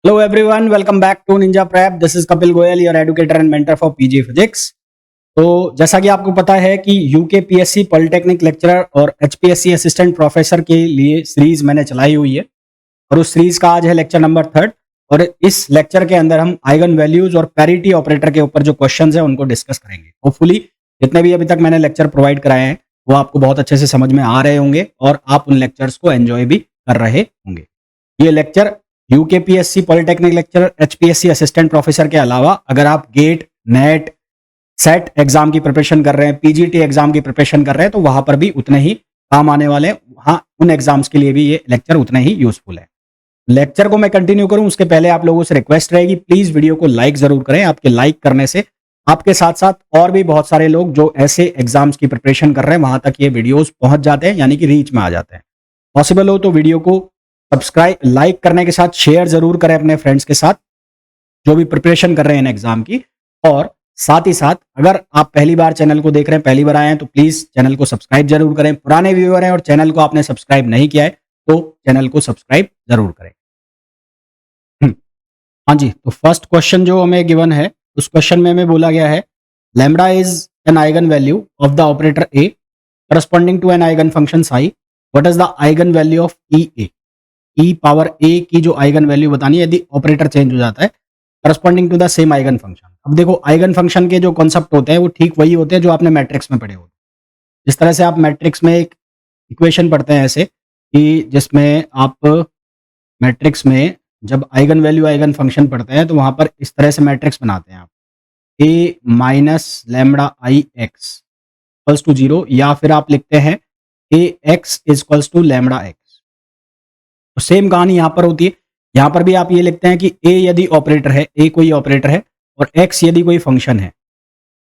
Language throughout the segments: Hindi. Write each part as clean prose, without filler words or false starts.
Hello everyone, welcome back to Ninja Prep. This is Kapil Goyal, your educator and mentor for PG Physics. तो जैसा कि आपको पता है कि यूकेपीएससी पॉलिटेक्निक लेक्चरर और एचपीएससी असिस्टेंट प्रोफेसर के लिए सीरीज मैंने चलाई हुई है और उस सीरीज का आज है लेक्चर नंबर 3 और इस लेक्चर के अंदर हम आइगन वैल्यूज और पैरिटी ऑपरेटर के ऊपर जो क्वेश्चंस हैं उनको डिस्कस करेंगे। होपफुली जितने भी अभी तक मैंने लेक्चर प्रोवाइड कराए हैं वो आपको बहुत अच्छे से समझ में आ रहे होंगे और आप उन लेक्चर्स को एंजॉय भी कर रहे होंगे। ये lecture UKPSC polytechnic lecturer, HPSC assistant professor के अलावा अगर आप गेट, नेट, सेट एग्जाम की प्रिपरेशन कर रहे हैं, पीजीटी एग्जाम की प्रिपरेशन कर रहे हैं तो वहां पर भी उतने ही काम आने वाले हैं। हाँ, उन एग्जाम्स के लिए भी ये लेक्चर उतने ही यूजफुल है। लेक्चर को मैं कंटिन्यू करूं उसके पहले आप लोगों से रिक्वेस्ट रहेगी, प्लीज वीडियो को लाइक जरूर करें। आपके लाइक करने से आपके साथ साथ और भी बहुत सारे लोग जो ऐसे एग्जाम्स की प्रिपरेशन कर रहे हैं वहां तक ये वीडियोस पहुंच जाते हैं, यानी कि रीच में आ जाते हैं। पॉसिबल हो तो वीडियो को सब्सक्राइब, लाइक करने के साथ शेयर जरूर करें अपने फ्रेंड्स के साथ जो भी प्रिपरेशन कर रहे हैं इन एग्जाम की। और साथ ही साथ अगर आप पहली बार चैनल को देख रहे हैं, पहली बार आए हैं तो प्लीज चैनल को सब्सक्राइब जरूर करें। पुराने व्यूअर हैं और चैनल को आपने सब्सक्राइब नहीं किया है तो चैनल को सब्सक्राइब जरूर करें। हाँ जी, तो फर्स्ट क्वेश्चन जो हमें गिवन है उस क्वेश्चन में हमें बोला गया है lambda is an eigen value of the operator A corresponding to an eigen function psi. What is the eigen value of E A? E power A की जो आइगन वैल्यू बतानी है यदि ऑपरेटर चेंज हो जाता है corresponding to the same eigen function. अब देखो, आइगन फंक्शन के जो कॉन्सेप्ट होते हैं वो ठीक वही होते हैं जो आपने मैट्रिक्स में पढ़े होते हैं। जिस तरह से आप मैट्रिक्स में एक इक्वेशन पढ़ते हैं ऐसे कि जिसमें आप मैट्रिक्स में जब आइगन वैल्यू आइगन फंक्शन पढ़ते हैं तो वहां पर इस तरह से मैट्रिक्स बनाते हैं आप A minus lambda I X equals to 0, या फिर आप लिखते हैं A X equals to lambda X. तो सेम कहानी यहाँ पर होती है। यहाँ पर भी आप ये लिखते हैं कि ए यदि ऑपरेटर है, ए कोई ऑपरेटर है और एक्स यदि कोई फंक्शन है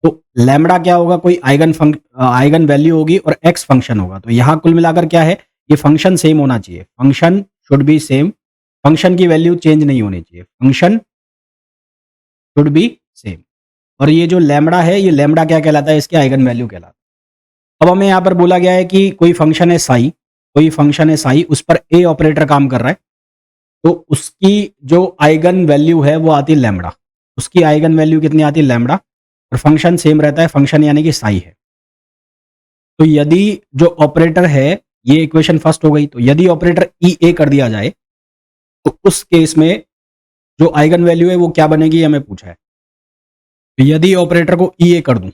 तो लैम्बडा क्या होगा, कोई आइगन वैल्यू होगी और एक्स फंक्शन होगा। तो यहाँ कुल मिलाकर क्या है, ये फंक्शन सेम होना चाहिए, function should be same, function की वैल्यू चेंज नहीं होनी चाहिए, फंक्शन शुड बी सेम। और ये जो लैम्बडा है, ये लैम्बडा क्या कहलाता है, इसके आइगन वैल्यू कहलाता है। अब हमें यहाँ पर बोला गया है कि कोई फंक्शन है साई, कोई फंक्शन है साई, उस पर ए ऑपरेटर काम कर रहा है तो उसकी जो आइगन वैल्यू है वो आती है लैम्बडा। उसकी आइगन वैल्यू कितनी आती है, लैम्बडा, और फंक्शन सेम रहता है, फंक्शन यानी कि साई है। तो यदि जो ऑपरेटर है, ये इक्वेशन फर्स्ट हो गई, तो यदि ऑपरेटर ई ए कर दिया जाए तो उस केस में जो आइगन वैल्यू है वो क्या बनेगी, हमें पूछा है। तो यदि ऑपरेटर को ई ए कर दूं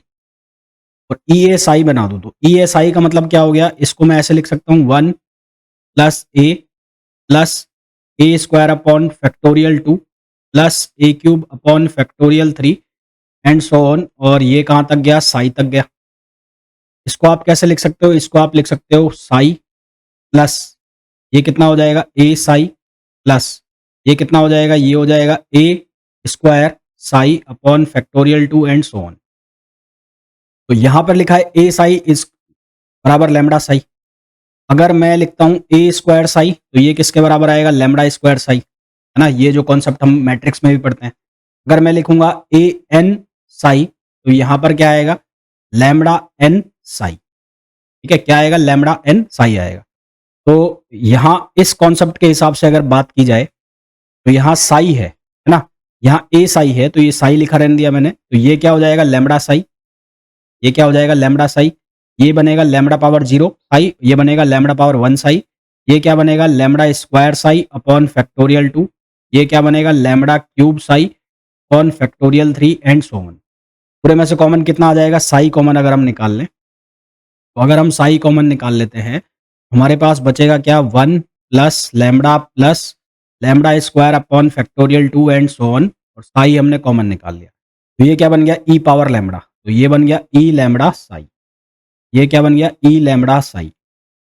और ई ए साई बना दूं तो ई ए साई का मतलब क्या हो गया, इसको मैं ऐसे लिख सकता हूं 1 plus A plus A square upon factorial 2 plus A cube upon factorial 3 and so on. और ये कहाँ तक गया, साई तक गया। इसको आप कैसे लिख सकते हो, इसको आप लिख सकते हो साई प्लस ये कितना हो जाएगा, ए साई प्लस ये कितना हो जाएगा, ये हो जाएगा A square psi upon factorial 2 and so on. तो यहां पर लिखा है ए साई इज बराबर लैम्बडा साई। अगर मैं लिखता हूं ए स्क्वायर साई तो ये किसके बराबर आएगा, लैम्बडा स्क्वायर साई, है ना। ये जो कॉन्सेप्ट हम मैट्रिक्स में भी पढ़ते हैं। अगर मैं लिखूंगा ए एन साई तो यहां पर क्या आएगा, लैम्बडा एन साई। ठीक है, क्या आएगा, लैम्बडा एन साई आएगा। तो यहां इस कॉन्सेप्ट के हिसाब से अगर बात की जाए तो यहाँ साई है ना, यहाँ ए साई है तो ये साई लिखा रहने दिया मैंने। तो ये क्या हो जाएगा, लैम्बडा साई, ये क्या हो जाएगा, लैम्बडा साई, ये बनेगा लैम्बडा पावर 0 साई, ये बनेगा लैम्बडा पावर 1 साई, ये क्या बनेगा, lambda square psi upon factorial 2, ये क्या बनेगा, lambda cube Sai upon factorial 3 and so on. पूरे में से कॉमन कितना आ जाएगा, साई कॉमन अगर हम निकाल लें तो अगर हम साई कॉमन निकाल लेते हैं हमारे पास बचेगा क्या, 1 plus lambda square upon factorial 2 and so on, और साई हमने कॉमन निकाल लिया। तो ये क्या बन गया, ई पावर लैम्बडा, तो ये बन गया ई लैम्बडा साई, ये क्या बन गया, ई लैम्बडा साई।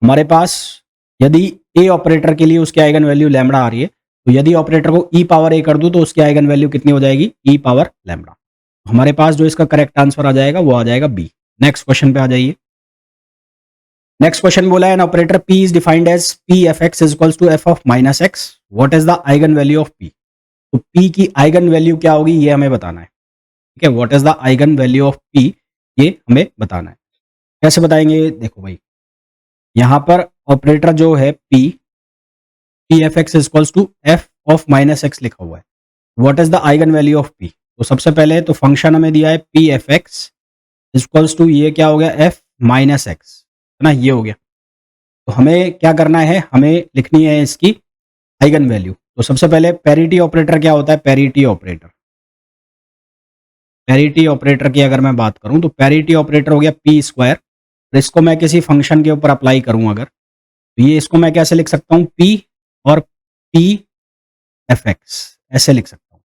हमारे पास यदि ए ऑपरेटर के लिए उसकी आइगन वैल्यू लैम्बडा आ रही है तो यदि ऑपरेटर को ई पावर ए कर दूं तो उसकी आइगन वैल्यू कितनी हो जाएगी, ई पावर लैम्बडा। हमारे पास जो इसका करेक्ट आंसर आ जाएगा वो आ जाएगा बी। नेक्स्ट क्वेश्चन पे आ जाइए। नेक्स्ट क्वेश्चन बोला है an operator P is defined as P f x is equals to f of minus x, what is the eigen value of P? तो P की आइगन वैल्यू क्या होगी ये हमें बताना है। ठीक है, what is the eigen value of P, ये हमें बताना है। कैसे बताएंगे, देखो भाई, यहाँ पर ऑपरेटर जो है P f x is equals to f of minus x लिखा हुआ है, what is the eigen value of P. तो सबसे पहले तो फंक्शन हमें दिया है P f x equals to ये क्या हो गया एफ माइनस एक्स, है ना, ये हो गया। तो हमें क्या करना है, हमें लिखनी है इसकी आइगन वैल्यू। तो सबसे पहले पैरिटी ऑपरेटर क्या होता है, पैरिटी ऑपरेटर, पैरिटी ऑपरेटर की अगर मैं बात करूं तो पैरिटी ऑपरेटर हो गया पी स्क्वायर। तो इसको मैं किसी फंक्शन के ऊपर अप्लाई करूं अगर, तो ये इसको मैं कैसे लिख सकता हूं, पी और पी एफ एक्स ऐसे लिख सकता हूं,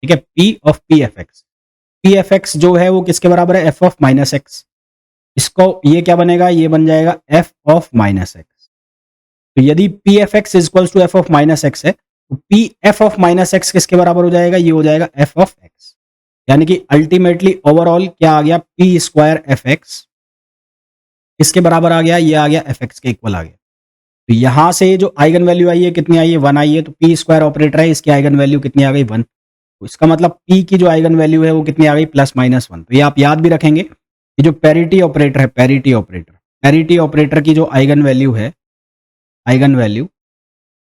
ठीक है, P of P f x. P f x जो है वो किसके बराबर है, एफ ऑफ माइनस एक्स। इसको ये क्या बनेगा, ये बन जाएगा एफ ऑफ माइनस एक्स। तो यदि P f x equals to f of minus x है तो P f of minus x किसके बराबर हो जाएगा, ये हो जाएगा एफ ऑफ एक्स। यानी कि अल्टीमेटली ओवरऑल क्या आ गया, पी स्क्वायर एफ एक्स किसके बराबर आ गया, ये आ गया एफ एक्स के इक्वल आ गया। तो यहां से जो आइगन वैल्यू आई है कितनी आई है, 1 आई है। तो पी स्क्वायर ऑपरेटर है, इसकी आइगन वैल्यू कितनी आ गई, 1। तो इसका मतलब पी की जो आइगन वैल्यू है वो कितनी आ गई, +-1। तो ये आप याद भी रखेंगे कि जो पैरिटी ऑपरेटर है, पैरिटी ऑपरेटर, पैरिटी ऑपरेटर की जो आइगन वैल्यू है, आइगन वैल्यू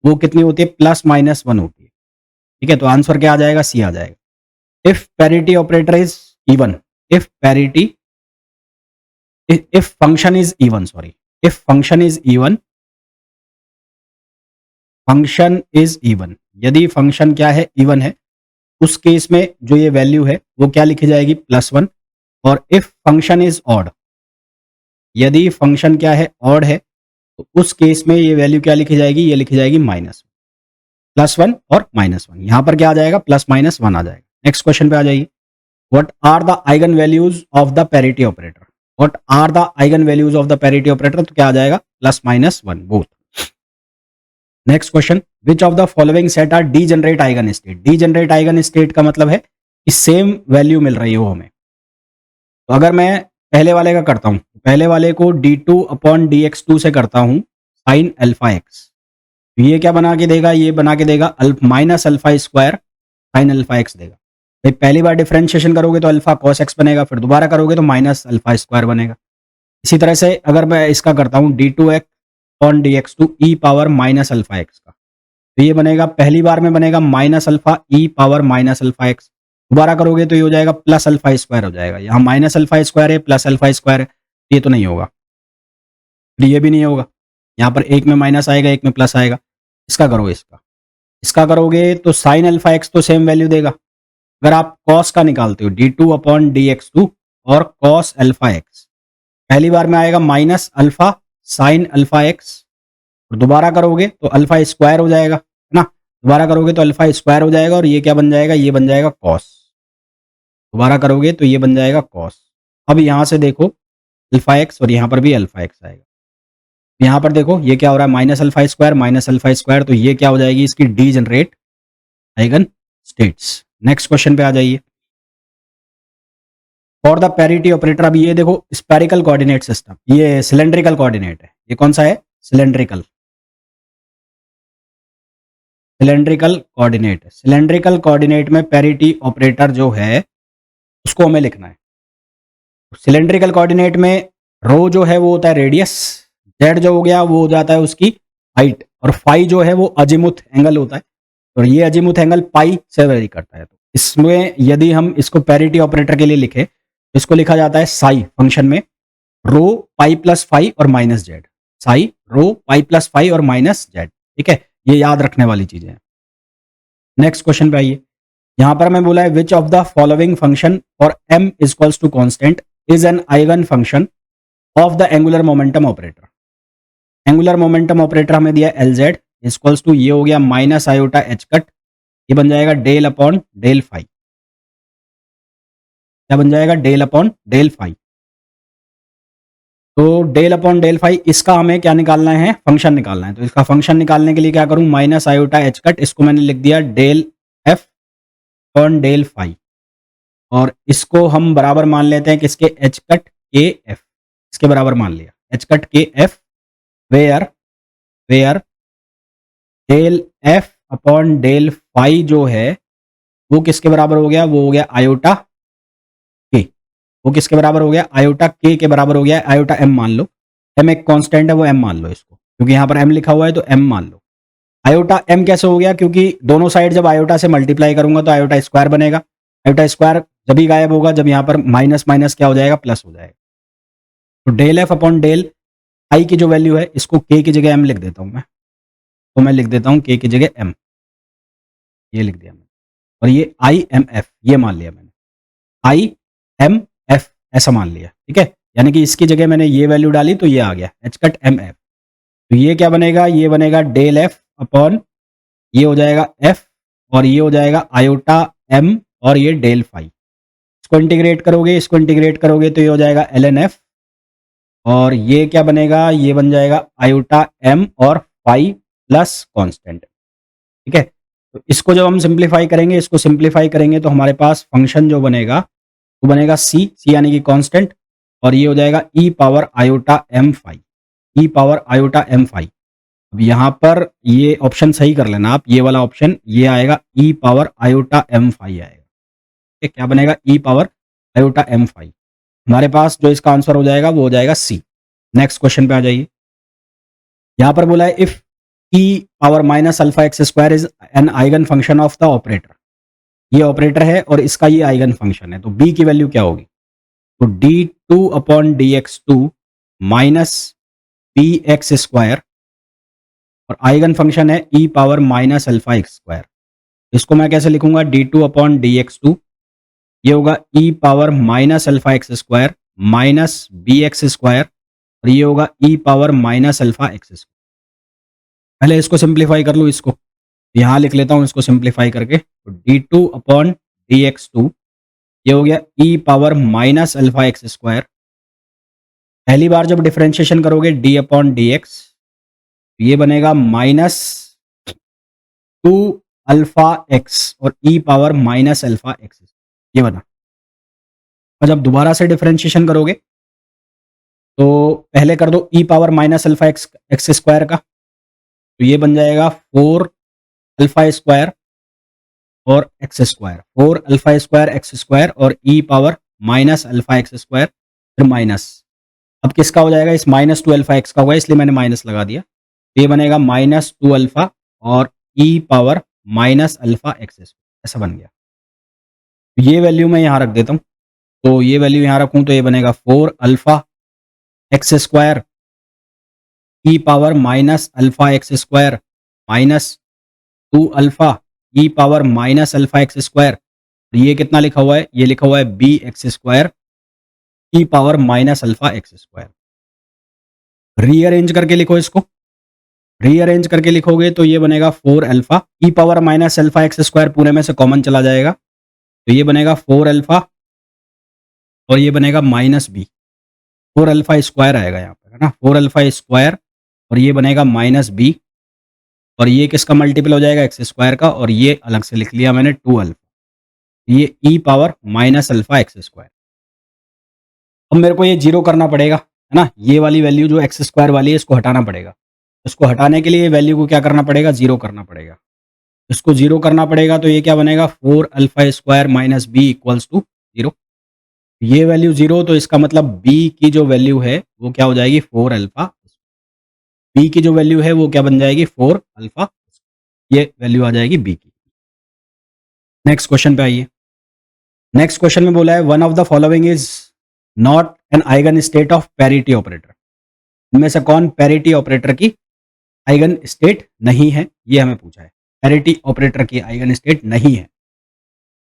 वो कितनी होती है, +-1 होती है। ठीक है, तो आंसर क्या आ जाएगा, सी आ जाएगा। If parity operator is even, if parity, if function is even, sorry, if function is even, function is even, यदि फंक्शन क्या है, इवन है, उस केस में जो ये वैल्यू है वो क्या लिखी जाएगी, +1। और इफ फंक्शन इज ऑड, यदि फंक्शन क्या है, ऑड है, तो उस केस में ये वैल्यू क्या लिखी जाएगी, ये लिखी जाएगी -1 और -1। यहां पर क्या आ जाएगा, +-1 आ जाएगा। नेक्स्ट क्वेश्चन पे आ जाइए, what are the eigen values of the parity operator, what are the eigen values of the parity operator, तो क्या आ जाएगा, +-1 both. Next question, which of the following set are degenerate eigen state. Degenerate eigen state का मतलब है कि सेम वैल्यू मिल रही हो हमें। तो अगर मैं पहले वाले का करता हूं, पहले वाले को d2/dx2 से करता हूं sin अल्फा एक्स, तो ये क्या बना के देगा, ये बना के देगा minus alpha square sin alpha x देगा। भाई पहली बार डिफरेंशिएशन करोगे तो अल्फा cos x बनेगा, फिर दोबारा करोगे तो माइनस अल्फा स्क्वायर बनेगा। इसी तरह से अगर मैं इसका करता हूं d2x/dx2 e power minus alpha x का, तो ये बनेगा, पहली बार में बनेगा minus alpha e power minus alpha x, दोबारा करोगे तो ये हो जाएगा प्लस अल्फा स्क्वायर हो जाएगा। यहाँ माइनस अल्फा स्क्वायर है, प्लस अल्फा स्क्वायर है, ये तो नहीं होगा, फिर ये भी नहीं होगा। यहाँ पर एक में माइनस आएगा, एक में प्लस आएगा। इसका करो, इसका करोगे तो साइन अल्फा एक्स तो सेम वैल्यू देगा। अगर आप कॉस का निकालते हो d2/dx2 और कॉस अल्फा एक्स, पहली बार में आएगा minus alpha sine alpha x, और दोबारा करोगे तो अल्फा स्क्वायर हो जाएगा, है ना, दोबारा करोगे तो अल्फा स्क्वायर हो जाएगा और ये क्या बन जाएगा, ये बन जाएगा कॉस। दोबारा करोगे तो ये बन जाएगा कॉस। अब यहाँ से देखो अल्फा एक्स और यहाँ पर भी अल्फा एक्स आएगा। यहाँ पर देखो ये क्या हो रहा है, माइनस अल्फा स्क्वायर, तो ये क्या हो जाएगी, इसकी degenerate eigen states. Next question पे आ जाइए, फॉर द पैरिटी ऑपरेटर। अब ये देखो स्पेरिकल कोऑर्डिनेट सिस्टम, ये सिलेंड्रिकल कोऑर्डिनेट है, ये कौन सा है, cylindrical, cylindrical coordinate. Cylindrical coordinate में पैरिटी ऑपरेटर जो है उसको हमें लिखना है। सिलेंड्रिकल कोऑर्डिनेट में रो जो है वो होता है रेडियस, जेड जो हो गया वो हो जाता है उसकी हाइट, और फाई जो है वो अजीमुथ एंगल होता है, और ये अजीमुथ एंगल पाई से वेरी करता है। तो इसमें यदि हम इसको पैरिटी ऑपरेटर के लिए लिखे तो इसको लिखा जाता है साई फंक्शन में रो पाई प्लस फाई और माइनस जेड, साई रो पाई प्लस फाई और माइनस जेड। ठीक है, ये याद रखने वाली चीजें हैं। नेक्स्ट क्वेश्चन पे आइए, यहां पर मैं बोला है which of the following function for m equals to constant is an eigen function of the angular momentum operator. Angular momentum operator हमें दिया Lz इक्वल्स टू, ये हो गया माइनस आयोटा एच कट, ये बन जाएगा डेल अपॉन डेल फाई, क्या बन जाएगा, डेल अपॉन डेल फाई। तो डेल अपॉन डेल फाई, इसका हमें क्या निकालना है, फंक्शन निकालना है। तो इसका फंक्शन निकालने के लिए क्या करूं, माइनस आयोटा एच कट, इसको मैंने लिख दिया del f upon del phi, और इसको हम बराबर मान लेते हैं किसके, एच कट के एफ, इसके बराबर मान लिया एच कट के f, where where del f upon del phi जो है वो किसके बराबर हो गया, वो हो गया आयोटा के, वो किसके बराबर हो गया, आयोटा के बराबर हो गया। आयोटा एम मान लो, एम एक कांस्टेंट है वो एम मान लो इसको, क्योंकि यहाँ पर एम लिखा हुआ है तो एम मान लो। आयोटा एम कैसे हो गया, क्योंकि दोनों साइड जब आयोटा से मल्टीप्लाई करूंगा तो आयोटा स्क्वायर बनेगा। आयोटा स्क्वायर जब भी गायब होगा जब यहाँ पर माइनस माइनस क्या हो जाएगा, प्लस हो जाएगा। तो del f upon del I की जो वैल्यू है इसको के की जगह एम लिख देता हूँ मैं। तो मैं लिख देता हूँ के की जगह एम, ये लिख दिया मैंने। और ये आई एम एफ ये मान लिया मैंने, आई एम एफ ऐसा मान लिया, ठीक है। यानी कि इसकी जगह मैंने ये वैल्यू डाली तो ये आ गया एच कट एम एफ। तो ये क्या बनेगा, ये बनेगा डेल एफ अपॉन ये हो जाएगा एफ और ये हो जाएगा आयोटा एम और ये डेल फाई। इसको इंटीग्रेट करोगे, इसको इंटीग्रेट करोगे तो ये हो जाएगा एल एन एफ और ये क्या बनेगा, ये बन जाएगा आयोटा एम और फाई प्लस कांस्टेंट, ठीक है। तो इसको जब हम सिंप्लीफाई करेंगे, इसको सिंप्लीफाई करेंगे तो हमारे पास फंक्शन जो बनेगा वो बनेगा सी, सी यानी कि कांस्टेंट, और ये हो जाएगा ई पावर आयोटा एम फाई, ई पावर आयोटा एम फाई। अब यहाँ पर ये ऑप्शन सही कर लेना आप, ये वाला ऑप्शन ये आएगा ई पावर आयोटा एम फाई आएगा, ठीक है। क्या बनेगा, ई पावर आयोटा एम फाई। हमारे पास जो इसका आंसर हो जाएगा वो हो जाएगा सी। नेक्स्ट क्वेश्चन पे आ जाइए। यहां पर बोला है if E power minus alpha x square is an eigen function of the operator. ये ऑपरेटर है और इसका ये आइगन फंक्शन है, तो बी की वैल्यू क्या होगी। तो D two upon D X two minus P X square और आइगन फंक्शन है E power minus alpha x square. इसको मैं कैसे लिखूंगा, D two upon D X two, ये होगा E power minus alpha x square minus B x square और ये होगा E power minus alpha x square. पहले इसको सिंप्लीफाई कर लूँ, इसको यहाँ लिख लेता हूँ इसको सिंप्लीफाई करके। तो D two upon D X two ये हो गया E power minus alpha x square. पहली बार जब डिफरेंशिएशन करोगे डी अपॉन डी एक्स ये बनेगा माइनस टू अल्फा एक्स और E power minus alpha x, ये बना। और जब दोबारा से डिफरेंशिएशन करोगे तो पहले कर दो E power minus alpha X X square का, तो ये बन जाएगा फोर अल्फा स्क्वायर और X square, four alpha square X square और E power minus alpha x square फिर माइनस। अब किसका हो जाएगा, इस माइनस टू अल्फा एक्स का होगा इसलिए मैंने माइनस लगा दिया। ये बनेगा माइनस टू अल्फा और E power minus alpha x square, ऐसा बन गया। ये वैल्यू मैं यहाँ रख देता हूँ, तो ये वैल्यू यहाँ रखूँ तो ये बनेगा four alpha x square e power minus alpha x square minus two alpha e power minus alpha x square. ये कितना लिखा हुआ है, ये लिखा हुआ है b x square e power minus alpha x square. Rearrange करके लिखो इसको, रीअरेंज करके लिखोगे तो ये बनेगा four alpha e power minus alpha x square पूरे में से कॉमन चला जाएगा तो ये बनेगा फोर अल्फा और ये बनेगा minus B, four alpha square आएगा यहाँ पर, है ना, फोर अल्फा स्क्वायर और ये बनेगा माइनस बी और ये किसका मल्टीपल हो जाएगा, एक्स स्क्वायर का, और ये अलग से लिख लिया मैंने टू अल्फा, ये e power minus alpha x square. अब मेरे को ये जीरो करना पड़ेगा, है ना, ये वाली वैल्यू जो एक्स स्क्वायर वाली है इसको हटाना पड़ेगा। इसको हटाने के लिए वैल्यू को क्या करना पड़ेगा, जीरो करना पड़ेगा। इसको जीरो करना पड़ेगा तो ये क्या बनेगा, four alpha square minus B equals to zero. ये वैल्यू जीरो तो इसका मतलब बी की जो वैल्यू है वो क्या हो जाएगी, फोर अल्फा। बी की जो वैल्यू है वो क्या बन जाएगी, फोर अल्फा, ये वैल्यू आ जाएगी बी की। नेक्स्ट क्वेश्चन पे आइए। नेक्स्ट क्वेश्चन में बोला है one of the following is not an eigen state of parity operator. इनमें से कौन पैरिटी ऑपरेटर की आइगन स्टेट नहीं है, ये हमें पूछा है। पैरिटी ऑपरेटर की आइगन स्टेट नहीं है,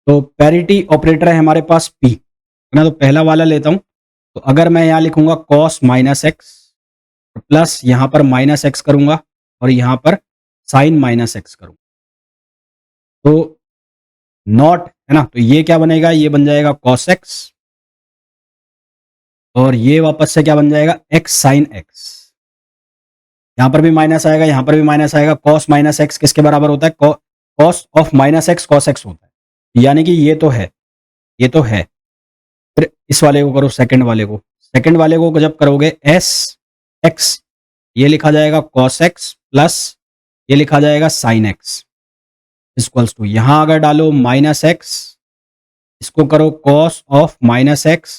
तो पैरिटी ऑपरेटर है हमारे पास पी, है ना। तो पहला वाला लेता हूं, तो अगर मैं यहां लिखूंगा कॉस माइनस एक्स प्लस यहां पर माइनस एक्स करूंगा और यहां पर साइन माइनस एक्स करूंगा तो नॉट, है ना, तो ये क्या बनेगा, ये बन जाएगा कॉस एक्स और ये वापस से क्या बन जाएगा, एक्स साइन एक्स। यहां पर भी माइनस आएगा, यहां पर भी माइनस आएगा। कॉस माइनस एक्स किसके बराबर होता है, cos of minus x cos x होता है, यानी कि ये तो है, ये तो है। फिर इस वाले को करो, सेकंड वाले को, सेकंड वाले को जब करोगे एस एक्स, ये लिखा जाएगा कॉस एक्स प्लस ये लिखा जाएगा साइन एक्स इक्वल्स टू, यहां अगर डालो माइनस एक्स, इसको करो कॉस ऑफ माइनस एक्स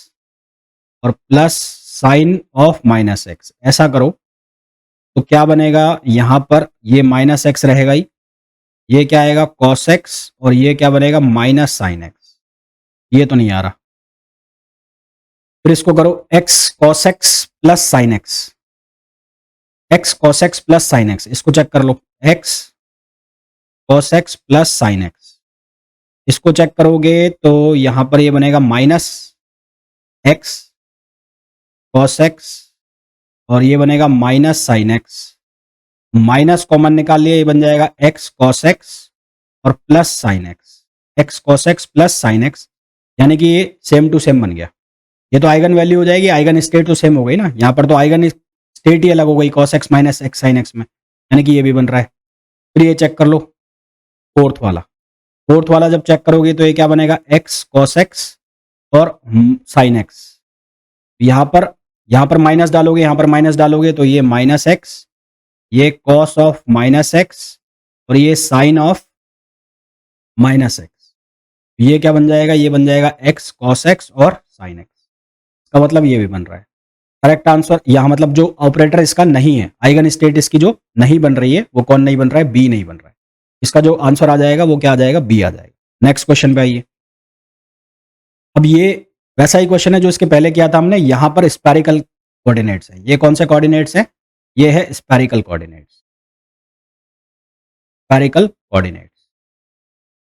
और plus sign of minus x, ऐसा करो तो क्या बनेगा यहां पर, ये माइनस एक्स रहेगा ही, ये क्या आएगा कॉस एक्स, और ये क्या बनेगा माइनस साइन एक्स। ये तो नहीं आ रहा, फिर इसको करो x cos x plus sine x, x cos x plus sine x, इसको चेक कर लो, x cos x plus sine x, इसको चेक करोगे तो यहां पर ये बनेगा माइनस एक्स कॉस एक्स, और ये बनेगा minus sine x, minus common निकाल लिया, ये बन जाएगा एक्स कॉस एक्स और plus sine x, x cos x plus sine x, यानी कि ये सेम टू सेम बन गया। ये तो आइगन वैल्यू हो जाएगी, आइगन स्टेट तो सेम हो गई ना, यहाँ पर तो आइगन स्टेट ही अलग हो गई cos x minus x sine x में, यानी कि ये भी बन रहा है। फिर ये चेक कर लो फोर्थ वाला, फोर्थ वाला जब चेक करोगे तो ये क्या बनेगा एक्स कॉस एक्स और साइन एक्स, यहाँ पर माइनस डालोगे, यहाँ पर माइनस डालोगे तो ये माइनस एक्स, ये कॉस ऑफ माइनस एक्स और ये साइन ऑफ माइनस एक्स, ये क्या बन जाएगा, ये बन जाएगा एक्स कॉस एक्स और साइन एक्स, इसका मतलब ये भी बन रहा है। करेक्ट आंसर यहाँ, मतलब जो ऑपरेटर इसका नहीं है, आइगन स्टेट इसकी जो नहीं बन रही है, वो कौन नहीं बन रहा है, बी नहीं बन रहा है। इसका जो आंसर आ जाएगा वो क्या आ जाएगा, बी आ जाएगा। नेक्स्ट क्वेश्चन पे आइए। अब ये वैसा ही क्वेश्चन है जो इसके पहले किया था हमने, यहां पर स्पेरिकल कोऑर्डिनेट्स है। ये कौन से कोऑर्डिनेट्स हैं, ये है spherical coordinates, spherical coordinates.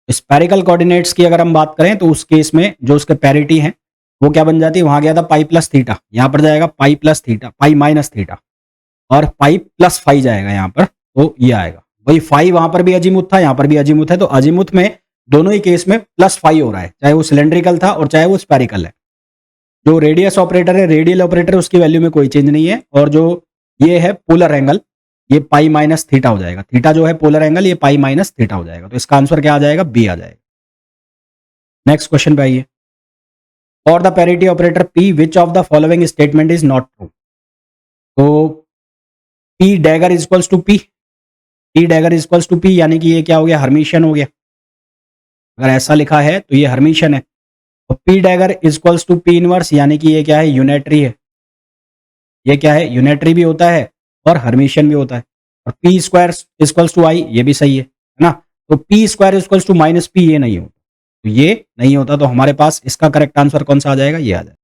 Spherical coordinates की अगर हम बात करें तो उस केस में जो उसके पैरिटी है वो क्या बन जाती है, वहां गया था पाई प्लस थीटा, यहां पर जाएगा pi plus theta, pi minus theta, और पाई प्लस फाई जाएगा यहाँ पर, तो ये आएगा वही फाई, वहां पर भी अजीमुथ था, यहाँ पर भी अजीमुथ है, तो अजीमुथ में दोनों ही केस में प्लस फाई हो रहा है, चाहे वो सिलेंड्रिकल था और चाहे वो स्पेरिकल है। जो रेडियस ऑपरेटर है, रेडियल ऑपरेटर, उसकी वैल्यू में कोई चेंज नहीं है, और जो ये है पोलर एंगल, ये पाई माइनस थीटा हो जाएगा, थीटा जो है पोलर एंगल, ये पाई माइनस थीटा हो जाएगा, तो इसका आंसर क्या आ जाएगा, बी आ जाएगा। नेक्स्ट क्वेश्चन पे आइए। For the parity operator P which of the following statement is not true. तो P dagger is equals to P, P dagger is equals to P, यानी कि ये क्या हो गया, हर्मिशियन हो गया। अगर ऐसा लिखा है तो ये हर्मिशियन है, और P dagger is equals to P inverse, यानी कि ये क्या है, यूनिटरी है। ये क्या है, यूनिटरी भी होता है और हर्मिशियन भी होता है। और P square equals to I, ये भी सही है ना। तो P square equals to minus P, ये नहीं होता, तो ये नहीं होता, तो हमारे पास इसका करेक्ट आंसर कौन सा आ जाएगा, ये आ जाएगा।